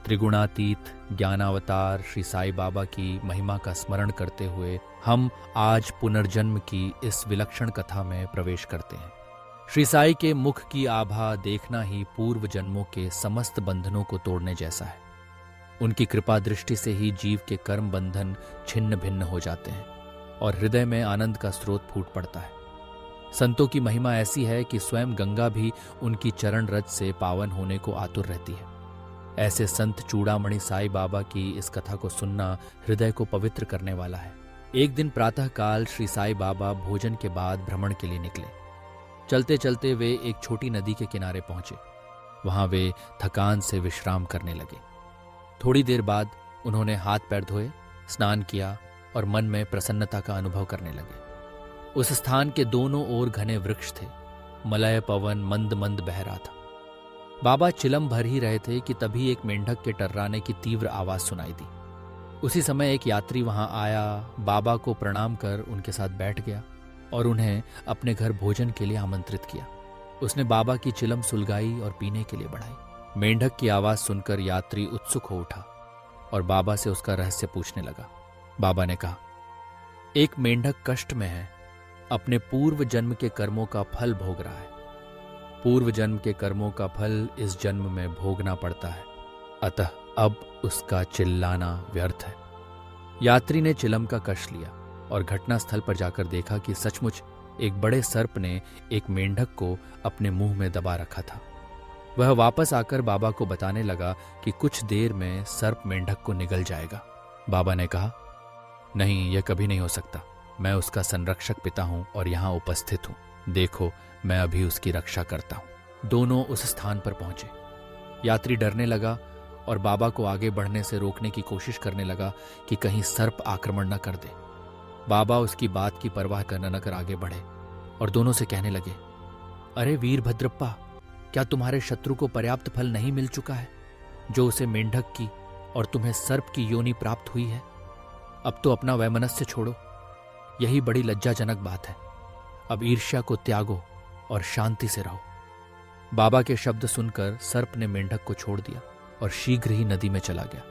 त्रिगुणातीत ज्ञानावतार श्री साईं बाबा की महिमा का स्मरण करते हुए हम आज पुनर्जन्म की इस विलक्षण कथा में प्रवेश करते हैं। श्री साईं के मुख की आभा देखना ही पूर्व जन्मों के समस्त बंधनों को तोड़ने जैसा है। उनकी कृपा दृष्टि से ही जीव के कर्म बंधन छिन्न भिन्न हो जाते हैं और हृदय में आनंद का स्रोत फूट पड़ता है। संतों की महिमा ऐसी है कि स्वयं गंगा भी उनकी चरण रज से पावन होने को आतुर रहती है। ऐसे संत चूड़ामणि साईं बाबा की इस कथा को सुनना हृदय को पवित्र करने वाला है। एक दिन प्रातःकाल श्री साईं बाबा भोजन के बाद भ्रमण के लिए निकले। चलते चलते वे एक छोटी नदी के किनारे पहुंचे। वहां वे थकान से विश्राम करने लगे। थोड़ी देर बाद उन्होंने हाथ पैर धोए, स्नान किया और मन में प्रसन्नता का अनुभव करने लगे। उस स्थान के दोनों ओर घने वृक्ष थे। मलय पवन मंद मंद बह रहा था। बाबा चिलम भर ही रहे थे कि तभी एक मेंढक के टर्राने की तीव्र आवाज सुनाई दी। उसी समय एक यात्री वहां आया, बाबा को प्रणाम कर उनके साथ बैठ गया और उन्हें अपने घर भोजन के लिए आमंत्रित किया। उसने बाबा की चिलम सुलगाई और पीने के लिए बढ़ाई। मेंढक की आवाज सुनकर यात्री उत्सुक हो उठा और बाबा से उसका रहस्य पूछने लगा। बाबा ने कहा, एक मेंढक कष्ट में है, अपने पूर्व जन्म के कर्मों का फल भोग रहा है। पूर्व जन्म के कर्मों का फल इस जन्म में भोगना पड़ता है, अतः अब उसका चिल्लाना व्यर्थ है। यात्री ने चिलम का कष लिया और घटनास्थल पर जाकर देखा कि सचमुच एक बड़े सर्प ने एक मेंढक को अपने मुंह में दबा रखा था। वह वापस आकर बाबा को बताने लगा कि कुछ देर में सर्प मेंढक को निगल जाएगा। बाबा ने कहा, नहीं, यह कभी नहीं हो सकता। मैं उसका संरक्षक पिता हूं और यहां उपस्थित हूं। देखो, मैं अभी उसकी रक्षा करता हूं। दोनों उस स्थान पर पहुंचे। यात्री डरने लगा और बाबा को आगे बढ़ने से रोकने की कोशिश करने लगा कि कहीं सर्प आक्रमण न कर दे। बाबा उसकी बात की परवाह करना न कर आगे बढ़े और दोनों से कहने लगे, अरे वीरभद्रप्पा, क्या तुम्हारे शत्रु को पर्याप्त फल नहीं मिल चुका है जो उसे मेंढक की और तुम्हें सर्प की योनि प्राप्त हुई है? अब तो अपना वैमनस्य छोड़ो, यही बड़ी लज्जाजनक बात है। अब ईर्ष्या को त्यागो और शांति से रहो। बाबा के शब्द सुनकर सर्प ने मेंढक को छोड़ दिया और शीघ्र ही नदी में चला गया।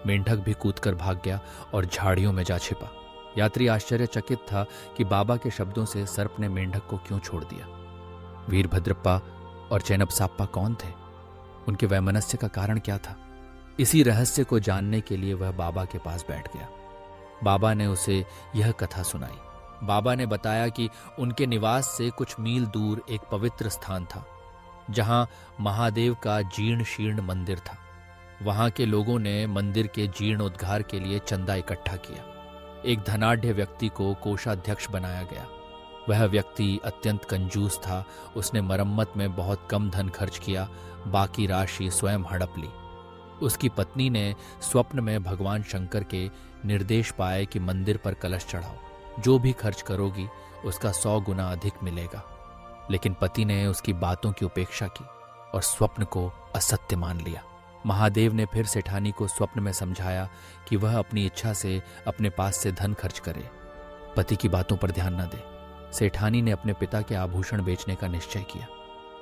मेंढक भी कूदकर भाग गया और झाड़ियों में जा छिपा। यात्री आश्चर्यचकित था कि बाबा के शब्दों से सर्प ने मेंढक को क्यों छोड़ दिया। वीरभद्रप्पा और चैनबसाप्पा कौन थे? उनके वैमनस्य का कारण क्या था? इसी रहस्य को जानने के लिए वह बाबा के पास बैठ गया। बाबा ने उसे यह कथा सुनाई। बाबा ने बताया कि उनके निवास से कुछ मील दूर एक पवित्र स्थान था, जहां महादेव का जीर्ण शीर्ण मंदिर था। वहां के लोगों ने मंदिर के जीर्णोद्धार के लिए चंदा इकट्ठा किया। एक धनाढ्य व्यक्ति को कोषाध्यक्ष बनाया गया। वह व्यक्ति अत्यंत कंजूस था। उसने मरम्मत में बहुत कम धन खर्च किया, बाकी राशि स्वयं हड़प ली। उसकी पत्नी ने स्वप्न में भगवान शंकर के निर्देश पाए कि मंदिर पर कलश चढ़ाओ, जो भी खर्च करोगी उसका 100 गुना अधिक मिलेगा। लेकिन पति ने उसकी बातों की उपेक्षा की और स्वप्न को असत्य मान लिया। महादेव ने फिर सेठानी को स्वप्न में समझाया कि वह अपनी इच्छा से अपने पास से धन खर्च करे, पति की बातों पर ध्यान न दे। सेठानी ने अपने पिता के आभूषण बेचने का निश्चय किया,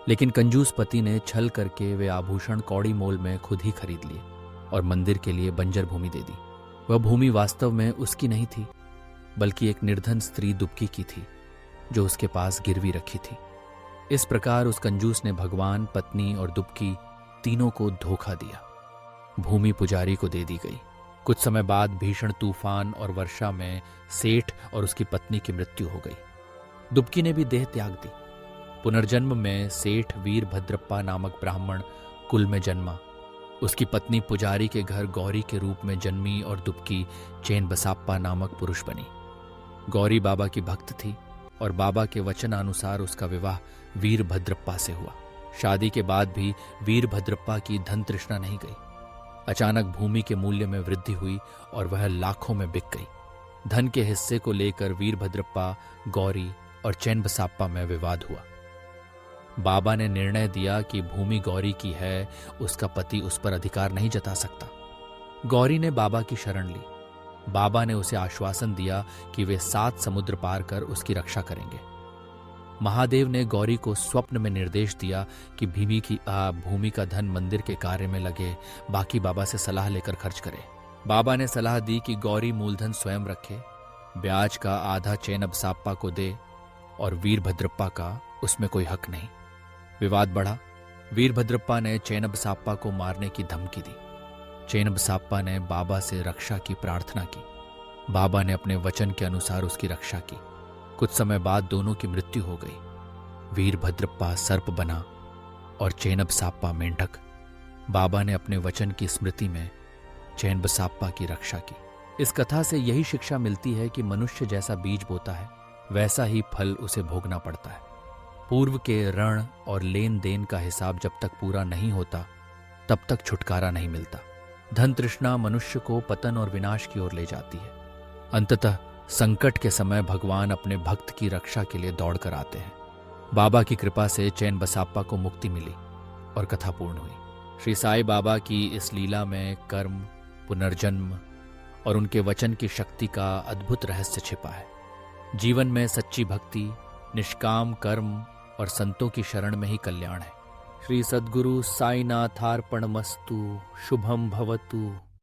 लेकिन कंजूस पति ने छल करके वे आभूषण कौड़ी मोल में खुद ही खरीद लिए और मंदिर के लिए बंजर भूमि दे दी। वह भूमि वास्तव में उसकी नहीं थी, बल्कि एक निर्धन स्त्री दुबकी की थी, जो उसके पास गिरवी रखी थी। इस प्रकार उस कंजूस ने भगवान, पत्नी और दुबकी तीनों को धोखा दिया। भूमि पुजारी को दे दी गई। कुछ समय बाद भीषण तूफान और वर्षा में सेठ और उसकी पत्नी की मृत्यु हो गई। दुबकी ने भी देह त्याग दी। पुनर्जन्म में सेठ वीरभद्रप्पा नामक ब्राह्मण कुल में जन्मा। उसकी पत्नी पुजारी के घर गौरी के रूप में जन्मी और दुबकी चैनबसाप्पा नामक पुरुष बनी। गौरी बाबा की भक्त थी और बाबा के वचनानुसार उसका विवाह वीरभद्रप्पा से हुआ। शादी के बाद भी वीरभद्रप्पा की धन तृष्णा नहीं गई। अचानक भूमि के मूल्य में वृद्धि हुई और वह लाखों में बिक गई। धन के हिस्से को लेकर वीरभद्रप्पा, गौरी और चैनबसाप्पा में विवाद हुआ। बाबा ने निर्णय दिया कि भूमि गौरी की है, उसका पति उस पर अधिकार नहीं जता सकता। गौरी ने बाबा की शरण ली। बाबा ने उसे आश्वासन दिया कि वे 7 समुद्र पार कर उसकी रक्षा करेंगे। महादेव ने गौरी को स्वप्न में निर्देश दिया कि भूमि का धन मंदिर के कार्य में लगे, बाकी बाबा से सलाह लेकर खर्च करे। बाबा ने सलाह दी कि गौरी मूलधन स्वयं रखे, ब्याज का आधा चेनब साप्पा को दे और वीरभद्रप्पा का उसमें कोई हक नहीं। विवाद बढ़ा। वीरभद्रप्पा ने चेनब साप्पा को मारने की धमकी दी। चेनब साप्पा ने बाबा से रक्षा की प्रार्थना की। बाबा ने अपने वचन के अनुसार उसकी रक्षा की। कुछ समय बाद दोनों की मृत्यु हो गई। वीरभद्रप्पा सर्प बना और चेनब साप्पा मेंढक। बाबा ने अपने वचन की स्मृति में चेनब साप्पा की रक्षा की। इस कथा से यही शिक्षा मिलती है कि मनुष्य जैसा बीज बोता है वैसा ही फल उसे भोगना पड़ता है। पूर्व के ऋण और लेन देन का हिसाब जब तक पूरा नहीं होता तब तक छुटकारा नहीं मिलता। धन तृष्णा मनुष्य को पतन और विनाश की ओर ले जाती है। अंततः संकट के समय भगवान अपने भक्त की रक्षा के लिए दौड़ कर आते हैं। बाबा की कृपा से चैन बसाप्पा को मुक्ति मिली और कथा पूर्ण हुई। श्री साई बाबा की इस लीला में कर्म, पुनर्जन्म और उनके वचन की शक्ति का अद्भुत रहस्य छिपा है। जीवन में सच्ची भक्ति, निष्काम कर्म और संतों की शरण में ही कल्याण है। श्री सद्गुरु साईनाथार्पणमस्तु। शुभम भवतु।